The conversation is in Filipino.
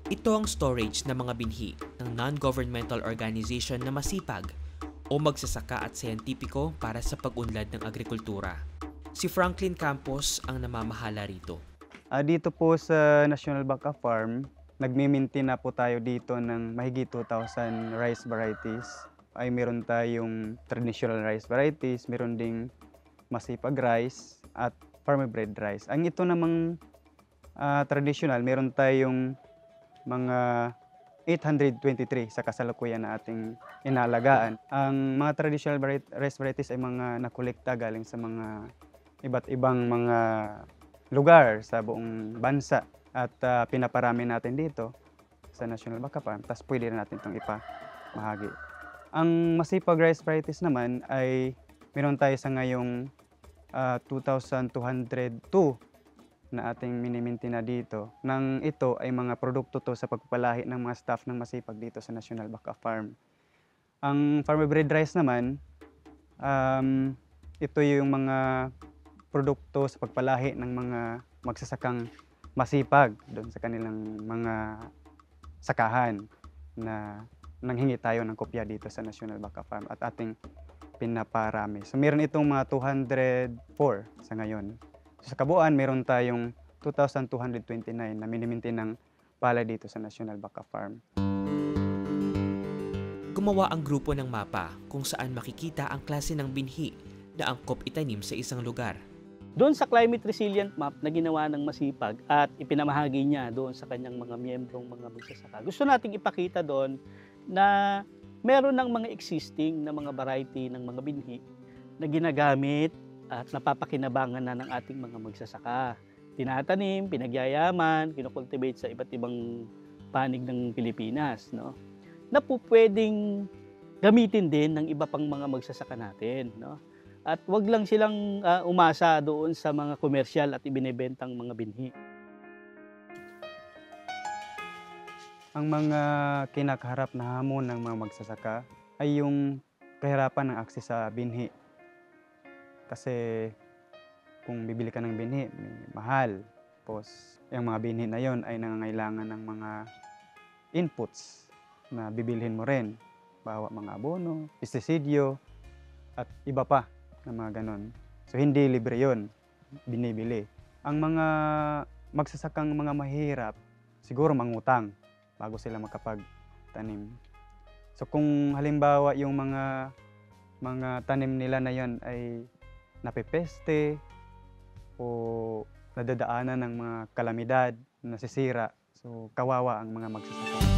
Ito ang storage ng mga binhi ng non-governmental organization na masipag o magsasaka at siyentipiko para sa pag-unlad ng agrikultura. Si Franklin Campos ang namamahala rito. Dito po sa National Baka Farm, nagmi-maintain na po tayo dito ng mahigit 2,000 rice varieties. Ay meron tayong traditional rice varieties, meron ding masipag rice at farmer bred rice. Ang ito namang traditional, meron tayong mga 823 sa kasalukuyan na ating inalagaan. Ang mga traditional rice varieties ay mga nakolekta galing sa mga iba't ibang mga lugar sa buong bansa at pinaparami natin dito sa National Baka Farm. Tapos pwede na natin itong ipamahagi. Ang masipag rice varieties naman ay meron tayo sa ngayong 2,202 na ating miniminti na dito. Nang ito ay mga produkto to sa pagpapalahi ng mga staff ng masipag dito sa National Baka Farm. Ang farmer bred rice naman, ito yung mga produkto sa pagpalahi ng mga magsasakang masipag doon sa kanilang mga sakahan na nanghingi tayo ng kopya dito sa National Baka Farm at ating pinaparami. So meron itong mga 204 sa ngayon. So, sa kabuuan, meron tayong 2,229 na miniminti ng palay dito sa National Baka Farm. Gumawa ang grupo ng mapa kung saan makikita ang klase ng binhi na angkop itanim sa isang lugar. Doon sa climate resilient map na ginawa ng masipag at ipinamahagi niya doon sa kanyang mga miyembrong mga magsasaka, gusto nating ipakita doon na meron ng mga existing na mga variety ng mga binhi na ginagamit at napapakinabangan na ng ating mga magsasaka. Tinatanim, pinagyayaman, kinocultivate sa iba't ibang panig ng Pilipinas, no? Na po pwedeng gamitin din ng iba pang mga magsasaka natin, no? At wag lang silang umasa doon sa mga komersyal at ibinebentang mga binhi. Ang mga kinakaharap na hamon ng mga magsasaka ay yung kahirapan ng akses sa binhi. Kasi kung bibili ka ng binhi, mahal. Tapos yung mga binhi na yon ay nangangailangan ng mga inputs na bibilhin mo rin. Bawa mga abono, pestisidyo, at iba pa na mga ganon. So hindi libre yon, binibili. Ang mga magsasakang mga mahirap, siguro mangutang bago sila makapagtanim. So kung halimbawa yung mga tanim nila na yon ay napepeste o nadadaanan ng mga kalamidad, nasisira, so kawawa ang mga magsasaka.